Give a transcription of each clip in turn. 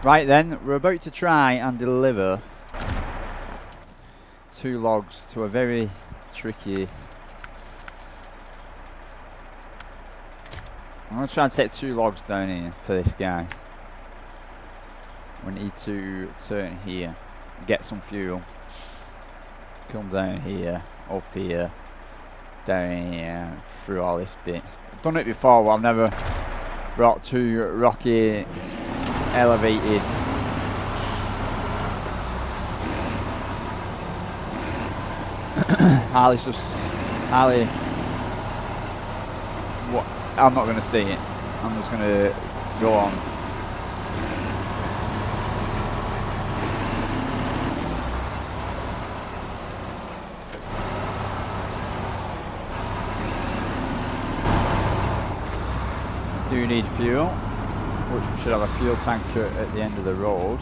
Right then, we're about to try and deliver 2 logs to a very tricky... I'm going to try and take 2 logs down here to this guy. We need to turn here, get some fuel, come down here, up here, down here, through all this bit. I've done it before, but I've never brought 2 rocky elevated Harley's just Harley. What? I'm not going to say it. I'm just going to go on. Do need fuel, which we should have a fuel tanker at the end of the road.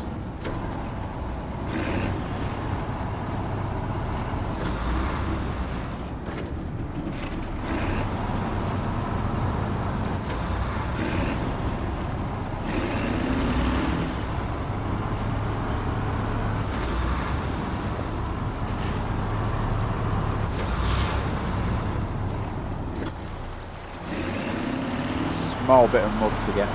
Small bit of mud to get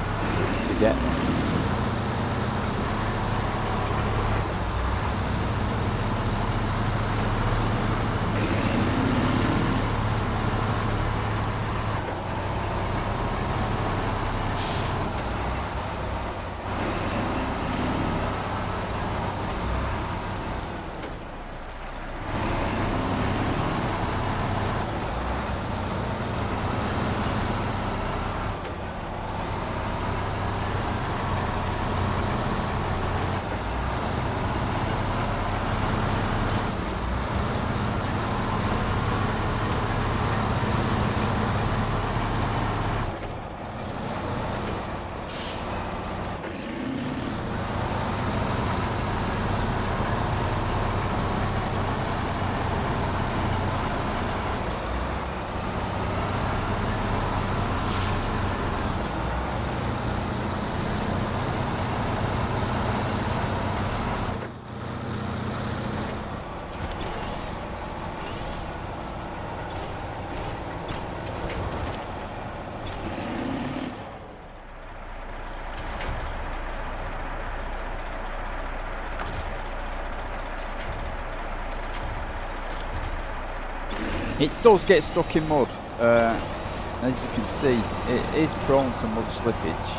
It does get stuck in mud, as you can see. It is prone to mud slippage,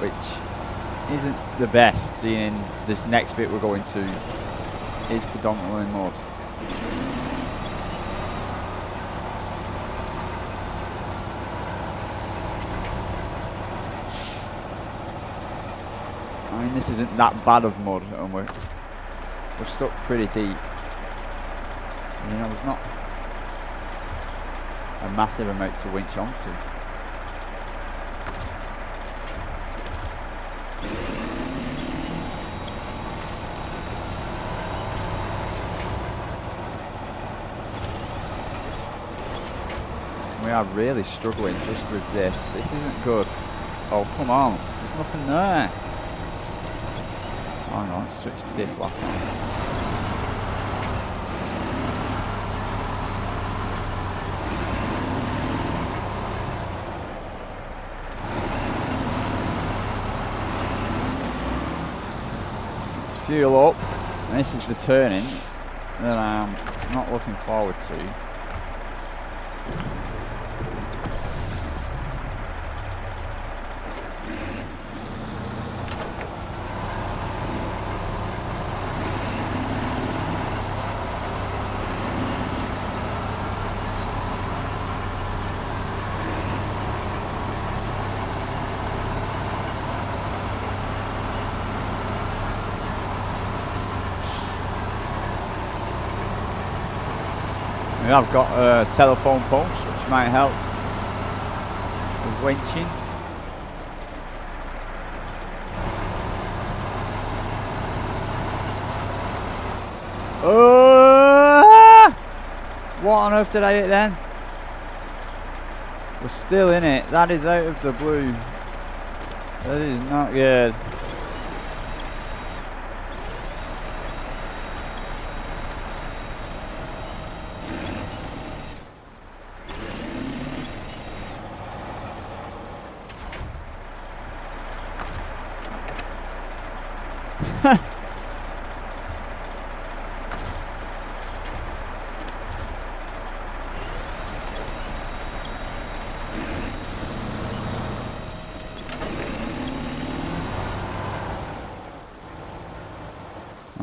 which isn't the best, seeing this next bit we're going to is predominantly mud. I mean, this isn't that bad of mud, and we're stuck pretty deep. You know, there's not a massive amount to winch onto. We are really struggling just with this. This isn't good. Oh, come on. There's nothing there. Hang on, let's switch the diff lock on. Fuel up, and this is the turning that I'm not looking forward to. I've got a telephone post which might help with winching. What on earth did I hit then? We're still in it. That is out of the blue. That is not good. I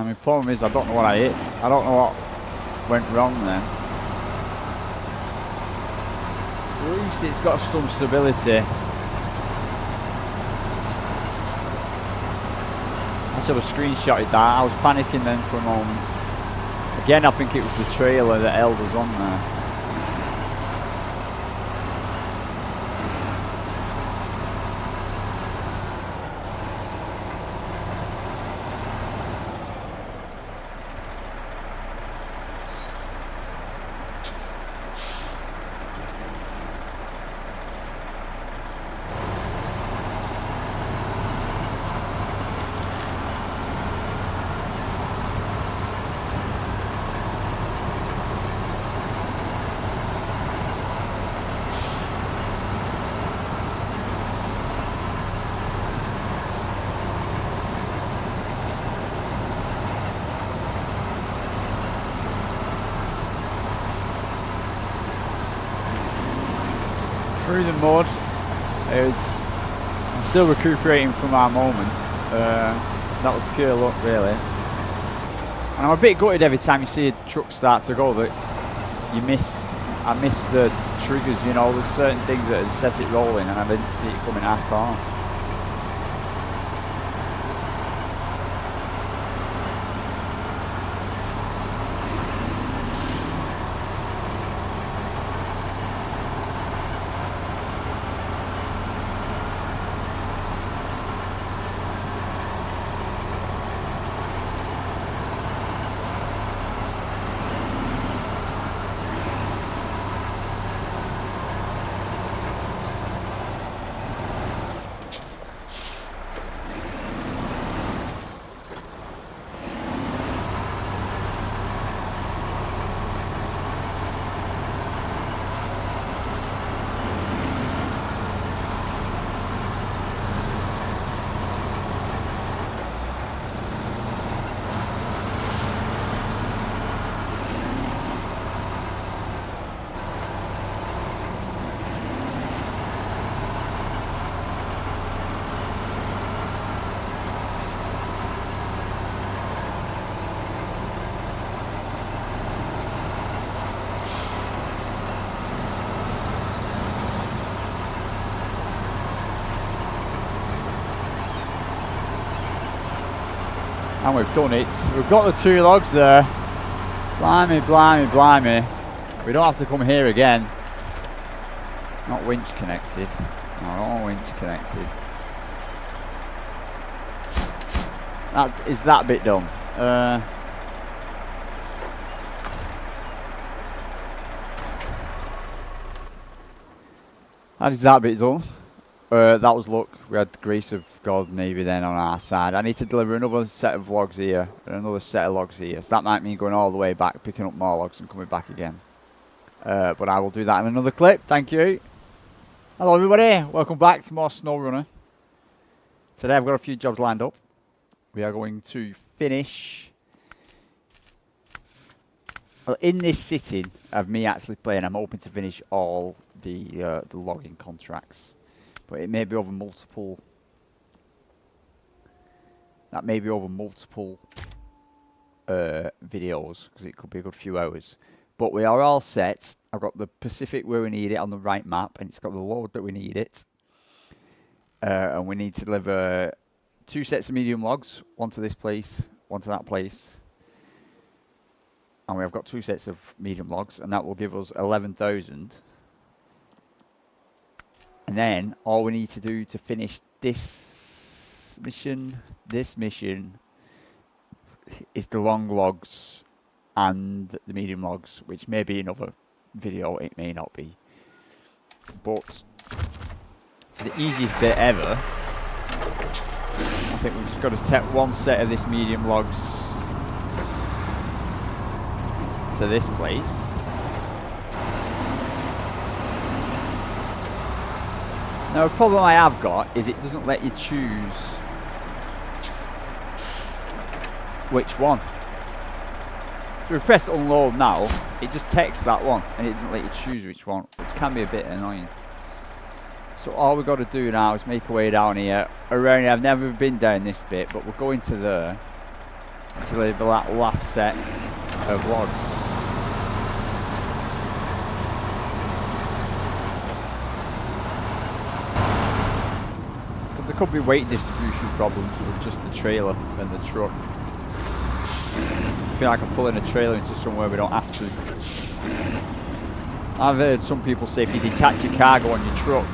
mean, problem is I don't know what I hit. I don't know what went wrong then. At least it's got some stability. I should have screenshotted that. I was panicking then for a moment. Again, I think it was the trailer that held us on there. Through the mud. I'm still recuperating from our moment. That was pure luck, really. And I'm a bit gutted every time you see a truck start to go that I miss the triggers, you know. There's certain things that had set it rolling and I didn't see it coming at all. And we've done it. We've got the 2 logs there. Blimey, blimey, blimey. We don't have to come here again. Not winch connected. No, not winch connected. That is that bit done. That is that bit done. That was luck. We had the grace of God maybe then on our side. I need to deliver another set of logs here and another set of logs here. So that might mean going all the way back, picking up more logs and coming back again. But I will do that in another clip. Thank you. Hello everybody. Welcome back to more Snowrunner. Today I've got a few jobs lined up. We are going to finish... Well, in this sitting of me actually playing, I'm hoping to finish all the logging contracts. But it may be over multiple... That may be over multiple videos, because it could be a good few hours. But we are all set. I've got the Pacific where we need it on the right map, and it's got the load that we need it. And we need to deliver 2 sets of medium logs, one to this place, one to that place. And we have got 2 sets of medium logs, and that will give us 11,000. And then all we need to do to finish this mission is the long logs and the medium logs, which may be another video, it may not be. But for the easiest bit ever, I think we've just got to take 1 set of this medium logs to this place. Now, the problem I have got is it doesn't let you choose which one. So we press unload now, it just takes that one and it doesn't let you choose which one, which can be a bit annoying. So all we've got to do now is make our way down here. Around here, I've never been down this bit, but we're going to there to deliver that last set of logs. Because there could be weight distribution problems with just the trailer and the truck. I feel like I'm pulling a trailer into somewhere we don't have to. I've heard some people say if you detach your cargo on your truck,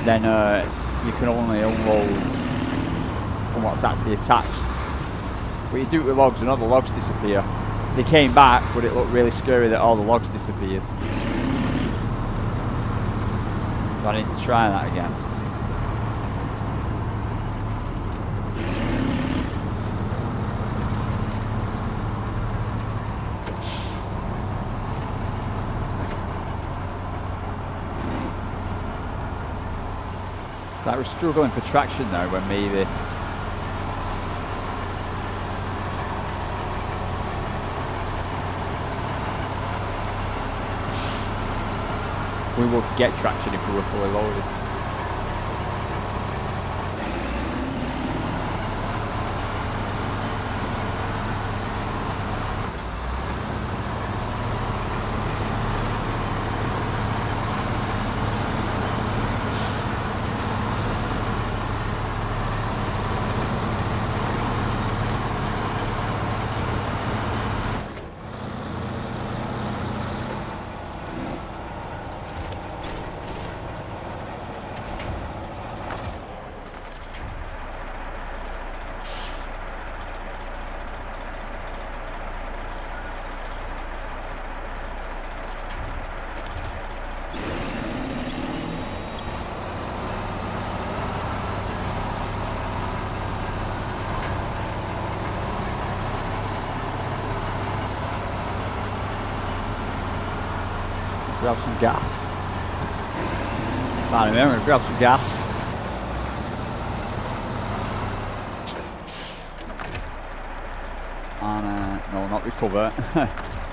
then you can only unload from what's actually attached. But you do it with logs and all the logs disappear. They came back, but it looked really scary that all the logs disappeared. So I need to try that again. It's like we're struggling for traction now when maybe we would get traction if we were fully loaded. Grab some gas. Right, I'm going to grab some gas. And, no, not recover.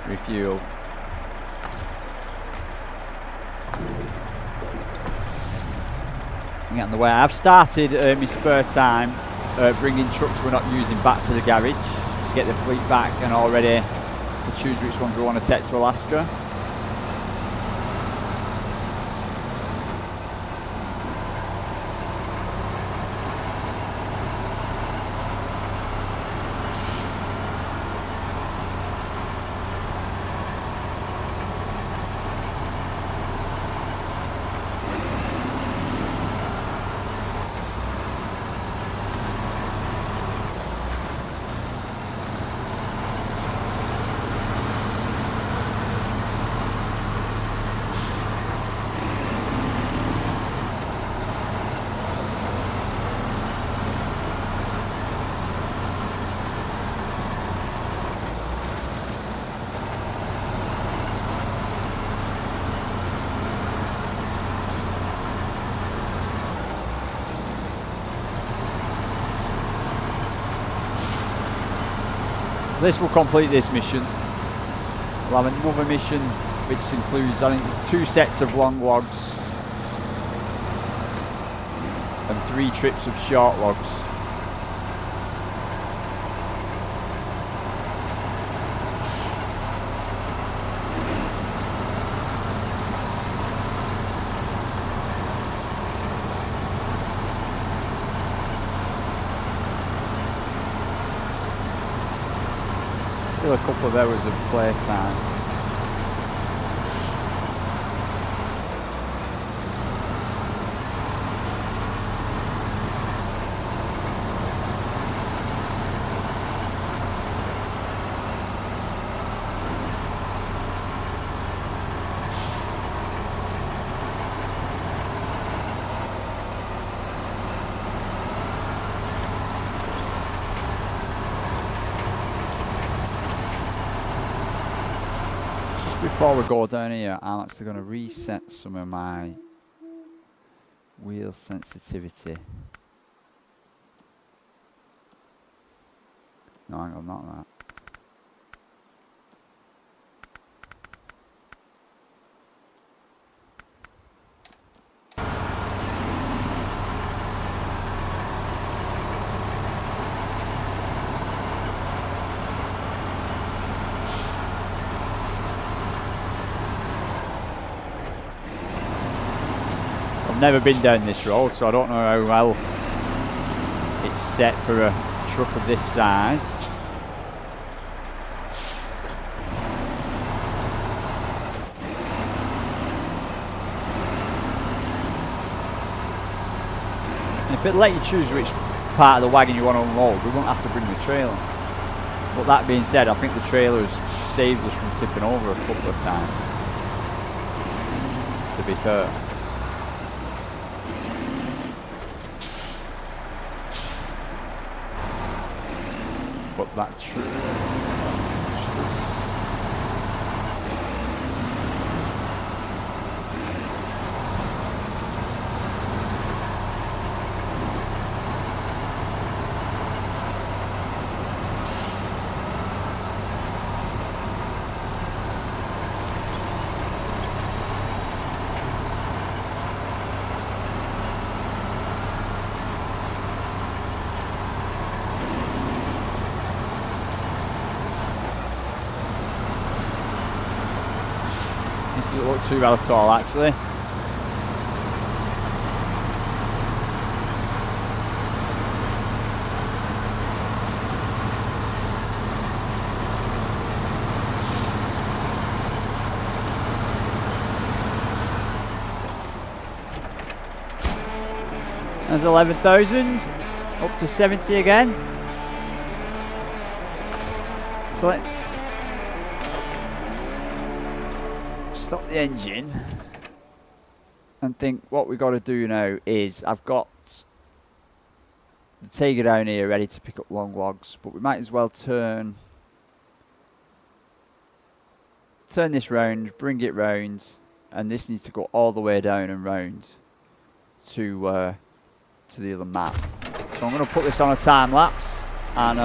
Refuel. Get on the way. I've started my spare time bringing trucks we're not using back to the garage to get the fleet back and all ready to choose which ones we want to take to Alaska. This will complete this mission. We'll have another mission which includes, I think it's 2 sets of long logs and 3 trips of short logs. Still a couple of hours of playtime. Before we go down here, I'm actually going to reset some of my Wheel sensitivity. No, hang on, not that. I've never been down this road, so I don't know how well it's set for a truck of this size. And if it let you choose which part of the wagon you want to unload, we won't have to bring the trailer. But that being said, I think the trailer has saved us from tipping over a couple of times, to be fair. But that's true. This doesn't look too bad at all, actually. There's 11,000, up to 70 again. So let's stop the engine and think what we've got to do now is I've got the Tiger down here ready to pick up long logs, but we might as well turn this round, bring it round, and this needs to go all the way down and round to the other map. So I'm going to put this on a time lapse and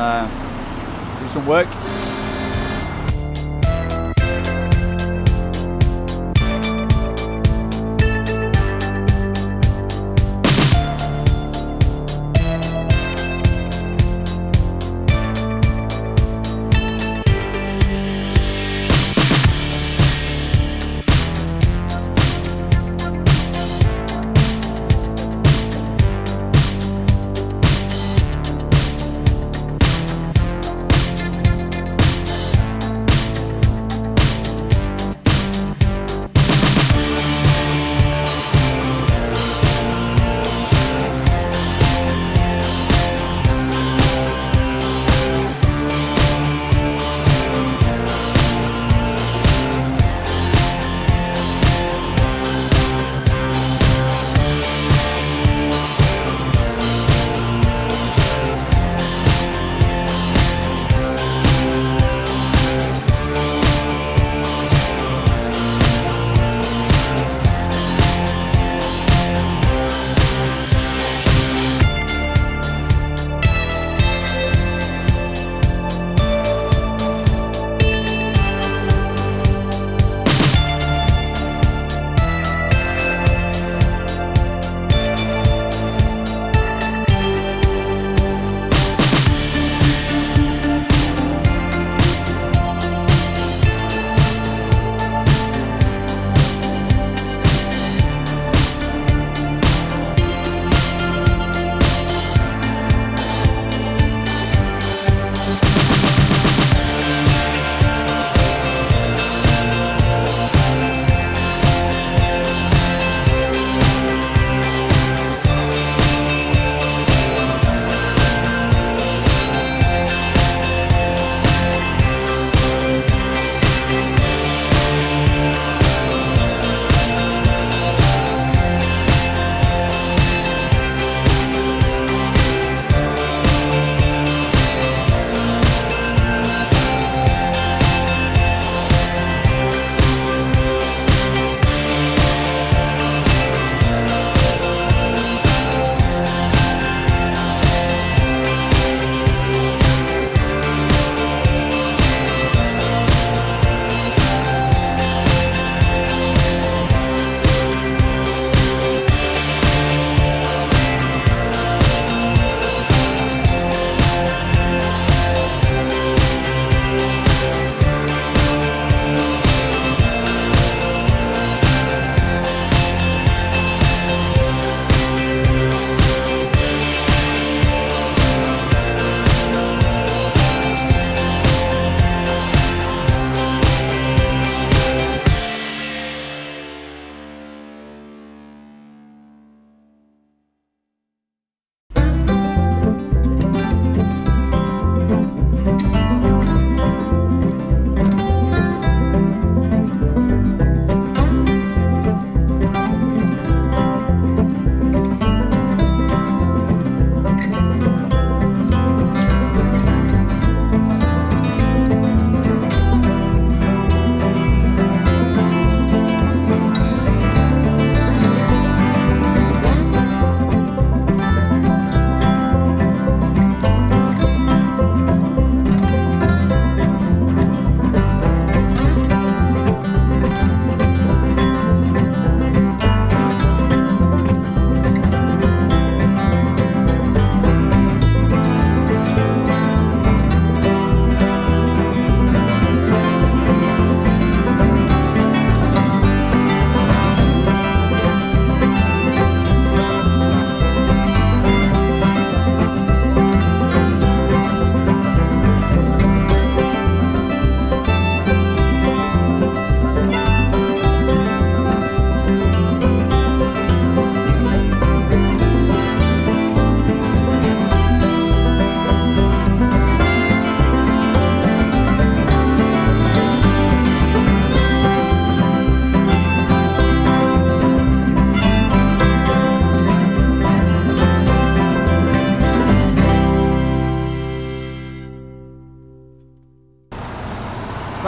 do some work.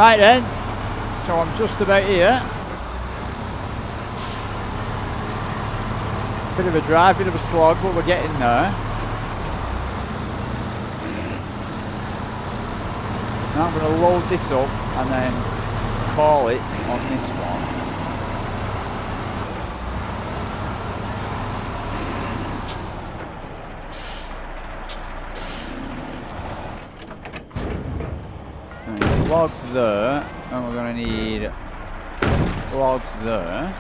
Right then, so I'm just about here. Bit of a drive, bit of a slog, but we're getting there. Now I'm going to load this up and then call it on this one. And logs there, and we're going to need logs there.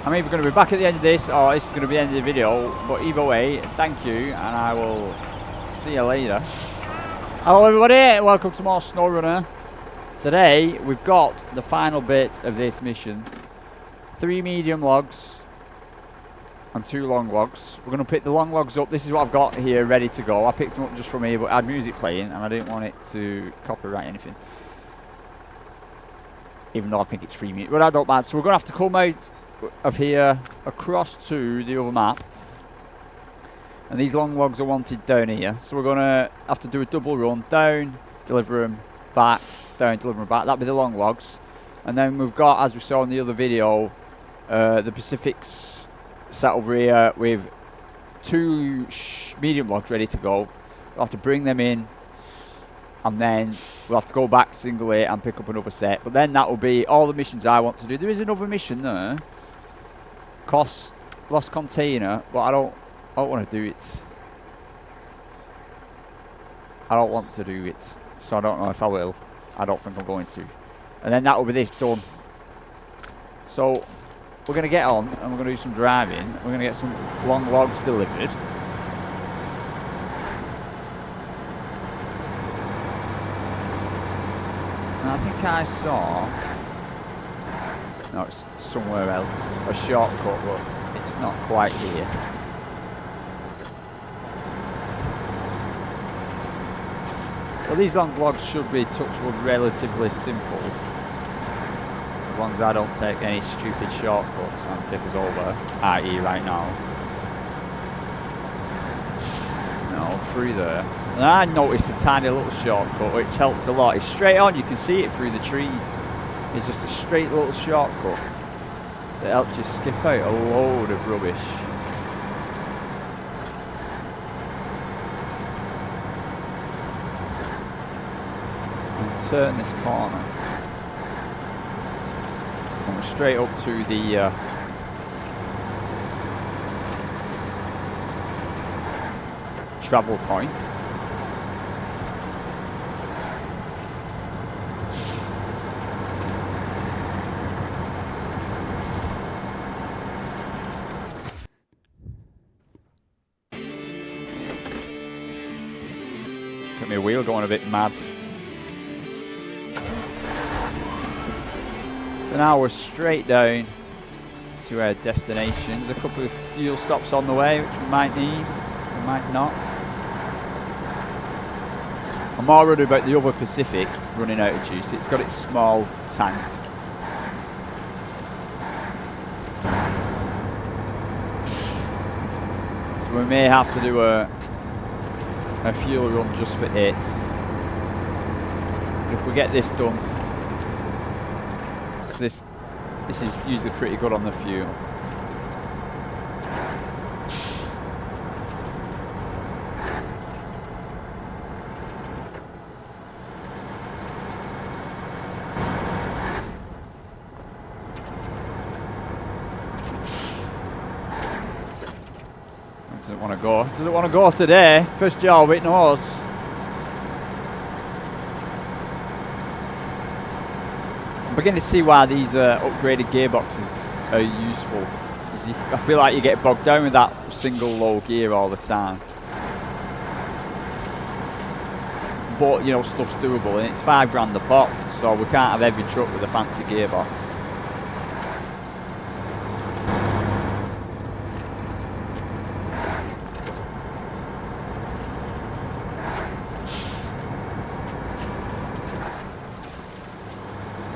I'm either going to be back at the end of this or this is going to be the end of the video, but either way, thank you and I will see you later. Hello everybody, welcome to more Snowrunner. Today we've got the final bit of this mission. 3 medium logs and 2 long logs. We're going to pick the long logs up. This is what I've got here ready to go. I picked them up just from here, but I had music playing and I didn't want it to copyright anything. Even though I think it's free music, but I don't mind. So we're going to have to come out of here across to the other map, and these long logs are wanted down here, so we're gonna have to do a double run down, deliver them back, down, deliver them back. That'll be the long logs. And then we've got, as we saw in the other video, the Pacifics sat over here with 2 medium logs ready to go. We'll have to bring them in and then we'll have to go back singly and pick up another set, but then that will be all the missions I want to do. There is another mission there, lost container, but I don't want to do it. I don't want to do it, so I don't know if I will. I don't think I'm going to. And then that will be this done. So we're going to get on and we're going to do some driving. We're going to get some long logs delivered. And I think I saw, no, it's somewhere else, a shortcut, but it's not quite here. So these long logs should be touchwood relatively simple, as long as I don't take any stupid shortcuts and take us over, i.e. right now. No, through there. And I noticed a tiny little shortcut which helps a lot. It's straight on, you can see it through the trees. It's just a straight little shortcut that helps you skip out a load of rubbish. And turn this corner. And we're straight up to the travel point. Look at my wheel going a bit mad. So now we're straight down to our destination. There's a couple of fuel stops on the way which we might need, we might not. I'm more worried about the other Pacific running out of juice. It's got its small tank. So we may have to do a fuel run just for it. If we get this done, because this is usually pretty good on the fuel. Doesn't want to go. Doesn't want to go today. First job, it knows. I'm beginning to see why these upgraded gearboxes are useful. I feel like you get bogged down with that single low gear all the time. But, you know, stuff's doable, and it's £5 a pop, so we can't have every truck with a fancy gearbox.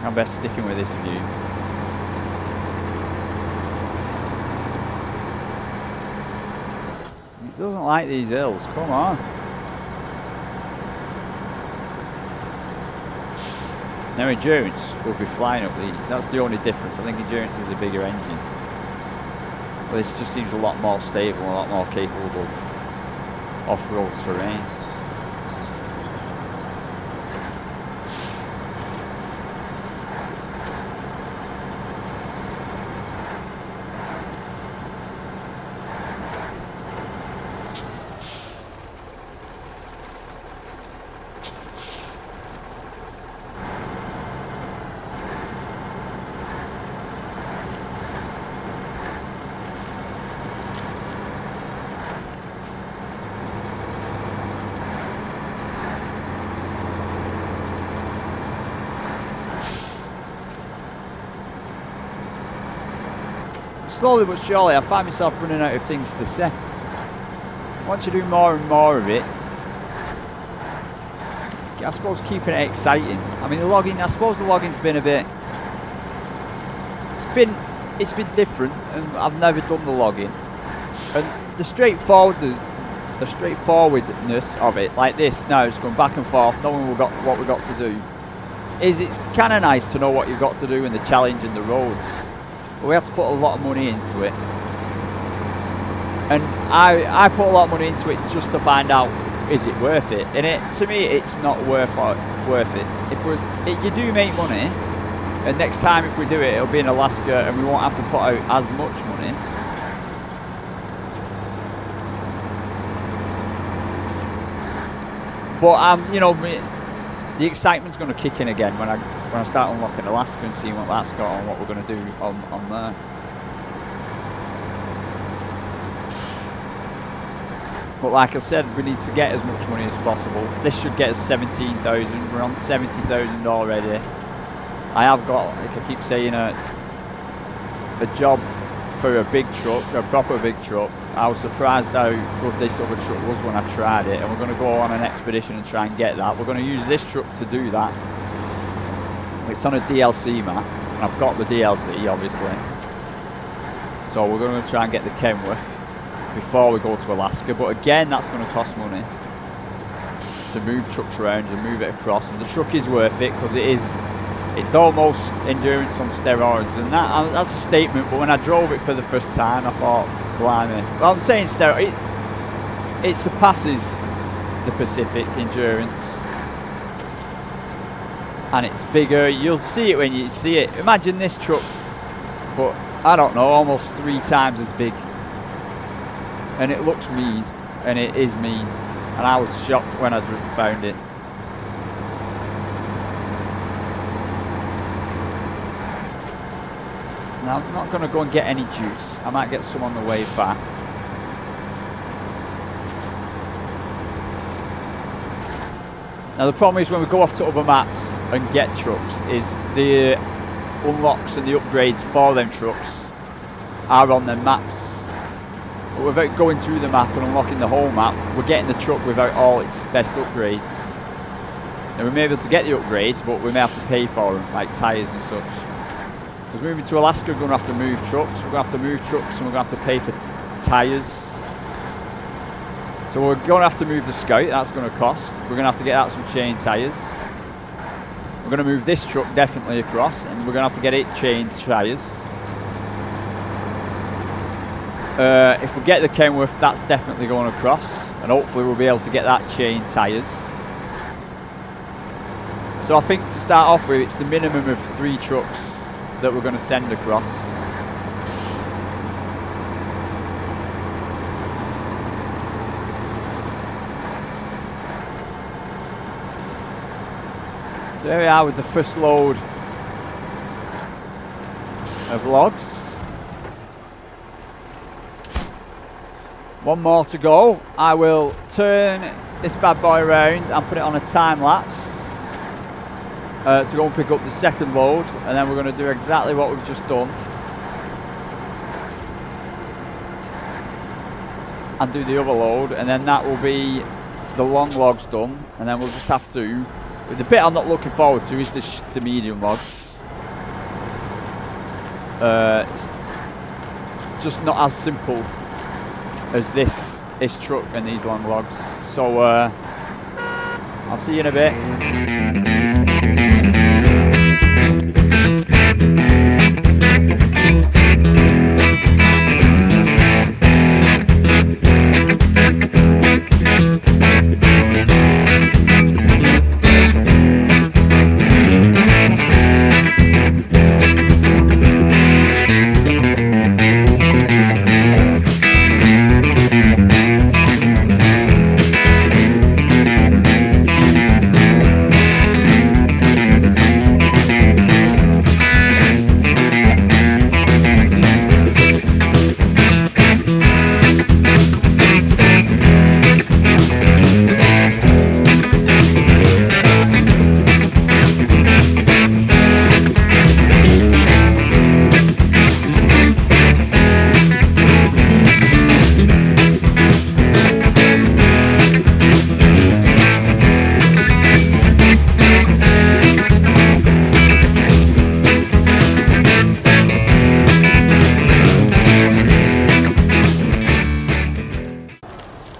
I'm best sticking with this view. Doesn't like these hills. Come on. Now Endurance will be flying up these. That's the only difference. I think Endurance is a bigger engine. But this just seems a lot more stable, a lot more capable of off-road terrain. Slowly but surely, I find myself running out of things to say. Once you do more and more of it, I suppose keeping it exciting. I mean, the logging, I suppose the logging's been a bit... It's been different, and I've never done the logging. And the straightforwardness of it, like this now, it's going back and forth, knowing what we've got to do, is it's kind of nice to know what you've got to do and the challenge and the roads. But we have to put a lot of money into it, and I put a lot of money into it just to find out, is it worth it? And to me, it's not worth it. If you do make money, and next time if we do it, it'll be in Alaska, and we won't have to put out as much money. But you know, the excitement's going to kick in again when I start unlocking Alaska and seeing what that's got and what we're going to do on there. But like I said, we need to get as much money as possible. This should get us 17,000. We're on 70,000 already. I have got, like I keep saying, a job for a big truck, a proper big truck. I was surprised how good this other truck was when I tried it, and we're going to go on an expedition and try and get that. We're going to use this truck to do that. It's on a DLC map, and I've got the DLC obviously. So we're going to try and get the Kenworth before we go to Alaska, but again that's going to cost money to move trucks around and move it across, and the truck is worth it because it's almost endurance on steroids, and that's a statement. But when I drove it for the first time, I thought, blimey. Well, I'm saying steroid, it surpasses the Pacific endurance, and it's bigger. You'll see it when you see it. Imagine this truck, but I don't know, almost 3 times as big, and it looks mean, and it is mean, and I was shocked when I found it. Now, I'm not going to go and get any juice. I might get some on the way back. Now the problem is when we go off to other maps and get trucks is the unlocks and the upgrades for them trucks are on them maps. But without going through the map and unlocking the whole map, we're getting the truck without all its best upgrades. Now we may be able to get the upgrades, but we may have to pay for them, like tyres and such. Because moving to Alaska, we're going to have to move trucks. We're going to have to move trucks, and we're going to have to pay for tyres. So we're going to have to move the Scout. That's going to cost. We're going to have to get out some chain tyres. We're going to move this truck definitely across, and we're going to have to get 8 chain tyres. If we get the Kenworth, that's definitely going across, and hopefully we'll be able to get that chain tyres. So I think to start off with, it's the minimum of 3 trucks that we're going to send across. So here we are with the first load of logs. One more to go. I will turn this bad boy around and put it on a time lapse to go and pick up the second load, and then we're going to do exactly what we've just done and do the other load, and then that will be the long logs done, and then we'll just have to, the bit I'm not looking forward to is the medium logs. It's just not as simple as this this truck and these long logs. So I'll see you in a bit.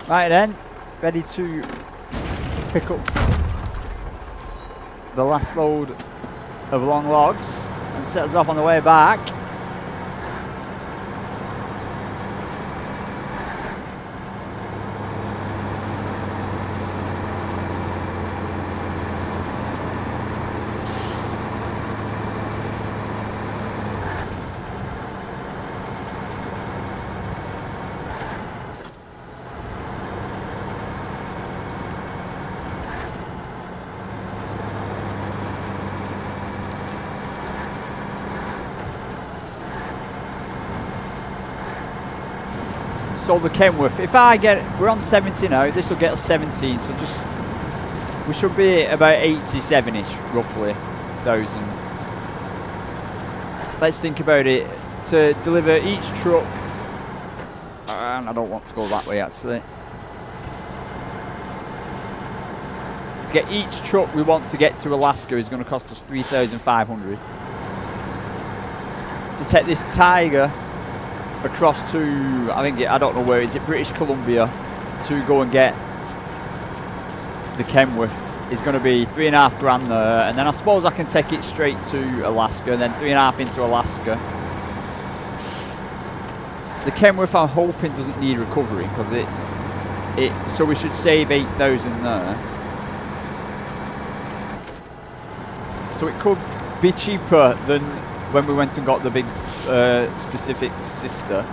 Right then, ready to pick up the last load of long logs and set us off on the way back. So the Kenworth, if I get, we're on 70 now, this will get us 17, so just, we should be about 87-ish, roughly, thousand. Let's think about it, to deliver each truck, and I don't want to go that way actually. To get each truck we want to get to Alaska is going to cost us 3,500. To take this Tiger across to, I don't know where, is it British Columbia, to go and get the Kenworth is going to be 3.5 grand there, and then I suppose I can take it straight to Alaska, and then 3.5 into Alaska. The Kenworth I'm hoping doesn't need recovery because so we should save 8,000 there. So it could be cheaper than when we went and got the big specific sister.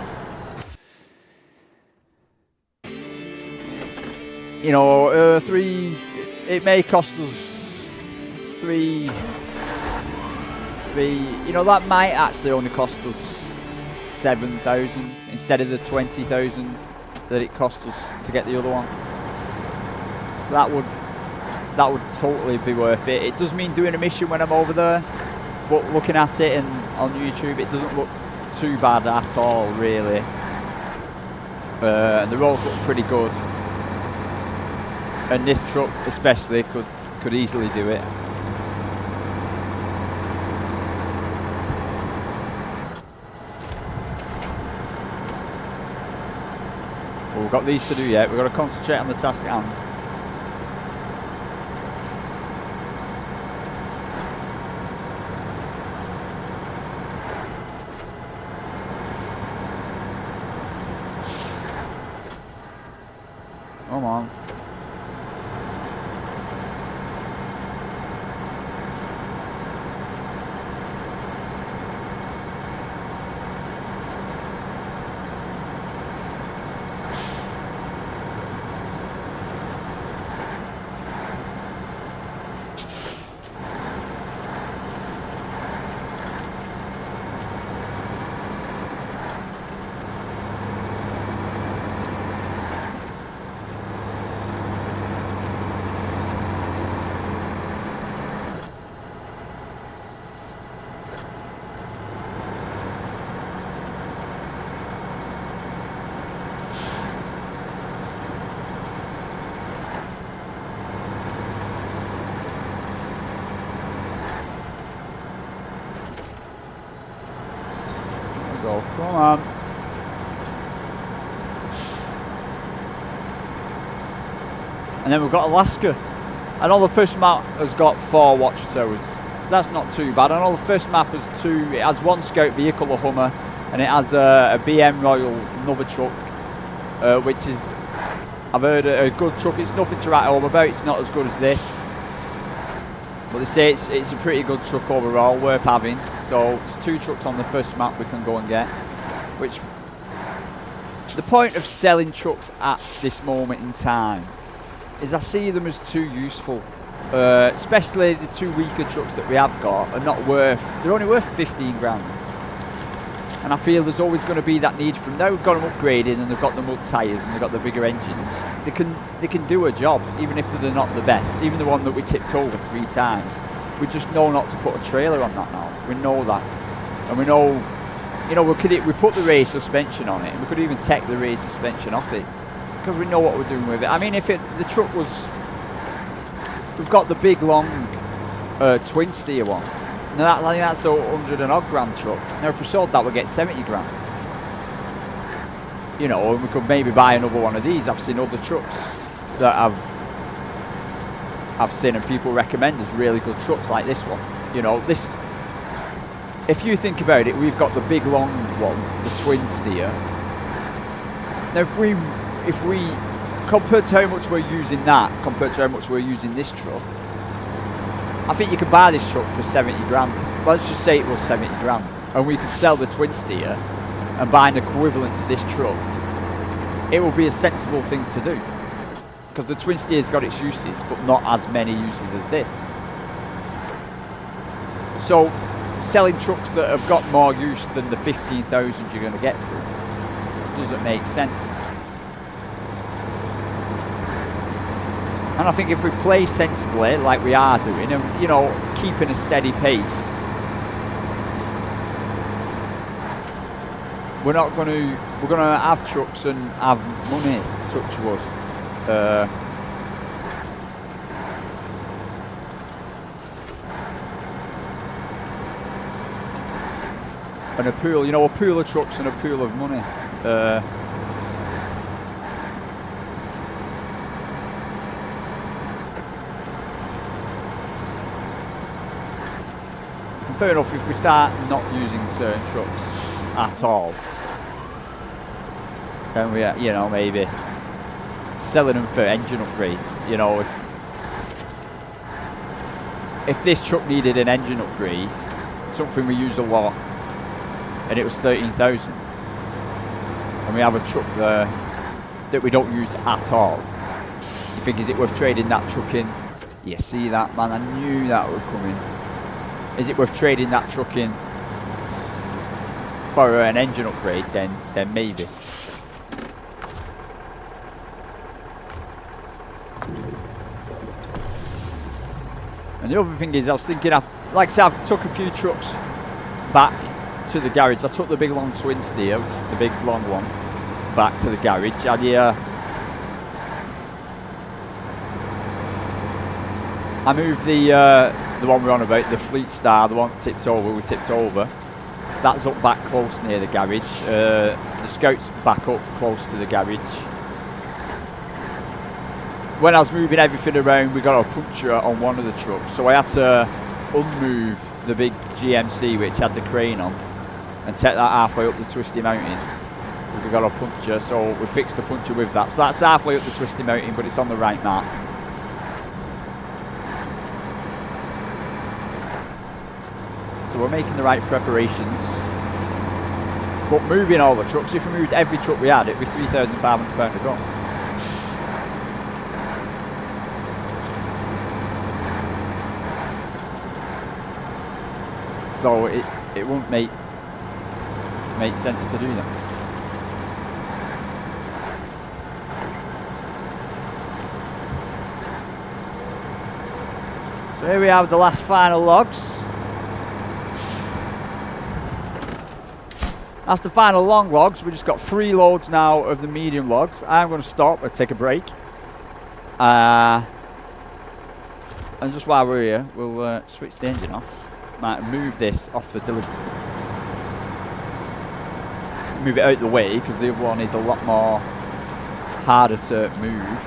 You know, it may cost us three, you know, that might actually only cost us 7,000 instead of the 20,000 that it cost us to get the other one. So that would totally be worth it. It does mean doing a mission when I'm over there, but looking at it on YouTube, it doesn't look too bad at all, really. And the roads look pretty good. And this truck especially could easily do it. Well, we've got these to do yet. We've got to concentrate on the task at hand. Come on. Come on. And then we've got Alaska. I know the first map has got 4 watchtowers, so that's not too bad. I know the first map has 2. It has 1 scout vehicle, a Hummer, and it has a BM Royal, another truck, which is, I've heard, a good truck. It's nothing to write home about. It's not as good as this, but they say it's a pretty good truck overall, worth having. So there's 2 trucks on the first map we can go and get. Which, the point of selling trucks at this moment in time is I see them as too useful. Especially the 2 weaker trucks that we have got are not worth, they're only worth 15 grand. And I feel there's always going to be that need from now we've got them upgraded and they've got the mud tyres and they've got the bigger engines. They can do a job, even if they're not the best. Even the one that we tipped over 3 times. We just know not to put a trailer on that now. We know that. And we know, you know, we put the race suspension on it, and we could even take the race suspension off it. Because we know what we're doing with it. I mean, if the truck was, we've got the big long twin steer one. Now I think that's a 100 and odd grand truck. Now if we sold that, we'd get 70 grand. You know, and we could maybe buy another one of these. I've seen other trucks that I've seen and people recommend as really good trucks like this one. You know, this, if you think about it, we've got the big long one, the twin steer. Now if we compared to how much we're using that, compared to how much we're using this truck, I think you could buy this truck for 70 grand. Let's just say it was 70 grand. And we could sell the twin steer and buy an equivalent to this truck. It will be a sensible thing to do. Because the twin steer's got its uses, but not as many uses as this. So, selling trucks that have got more use than the 15,000 you're going to get for it doesn't make sense. And I think if we play sensibly, like we are doing, and, you know, keeping a steady pace, we're going to have trucks and have money, touch wood. And a pool, you know, a pool of trucks and a pool of money. Fair enough, if we start not using certain trucks at all, then we, you know, maybe selling them for engine upgrades. You know, if this truck needed an engine upgrade, something we use a lot, and it was 13,000, and we have a truck there that we don't use at all, you think, is it worth trading that truck in? You see that, man? I knew that would come in. Is it worth trading that truck in for an engine upgrade? Then maybe. And the other thing is, I was thinking, like I said, I've took a few trucks back to the garage. I took the big long twin steer, which is the big long one, back to the garage. I moved the one we're on about, the Fleet Star, the one we tipped over. That's up back close near the garage. The Scout's back up close to the garage. When I was moving everything around, we got a puncture on one of the trucks, so I had to unmove the big GMC which had the crane on and take that halfway up the twisty mountain. We got a puncture, so we fixed the puncture with that. So that's halfway up the twisty mountain, but it's on the right map. So we're making the right preparations. But moving all the trucks, if we moved every truck we had, it'd be £3,500 a go. So it won't make sense to do that. So here we have the last final logs. That's the final long logs. We just got 3 loads now of the medium logs. I'm going to stop and take a break. And just while we're here, we'll switch the engine off. Might move this off the delivery. Move it out the way because the other one is a lot more harder to move.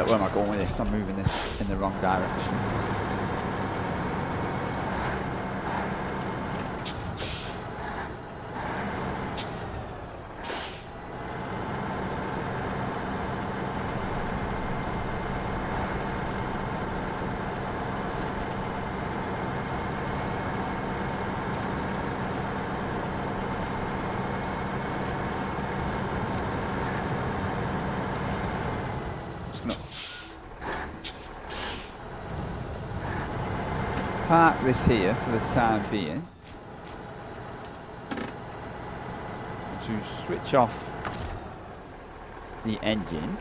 Where am I going with this? I'm moving this in the wrong direction. Park this here for the time being to switch off the engine,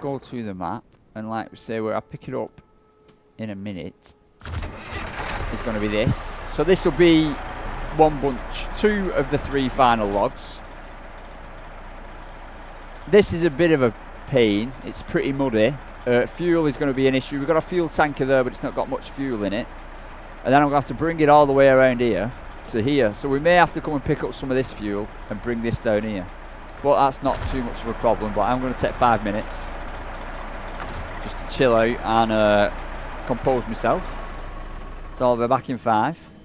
go to the map, and like we say, where I pick it up in a minute, it's going to be this. So this will be one bunch, 2 of the 3 final logs. This is a bit of a pain, it's pretty muddy. Fuel is going to be an issue. We've got a fuel tanker there, but it's not got much fuel in it. And then I'm going to have to bring it all the way around here to here. So we may have to come and pick up some of this fuel and bring this down here. But that's not too much of a problem. But I'm going to take 5 minutes just to chill out and compose myself. So I'll be back in 5.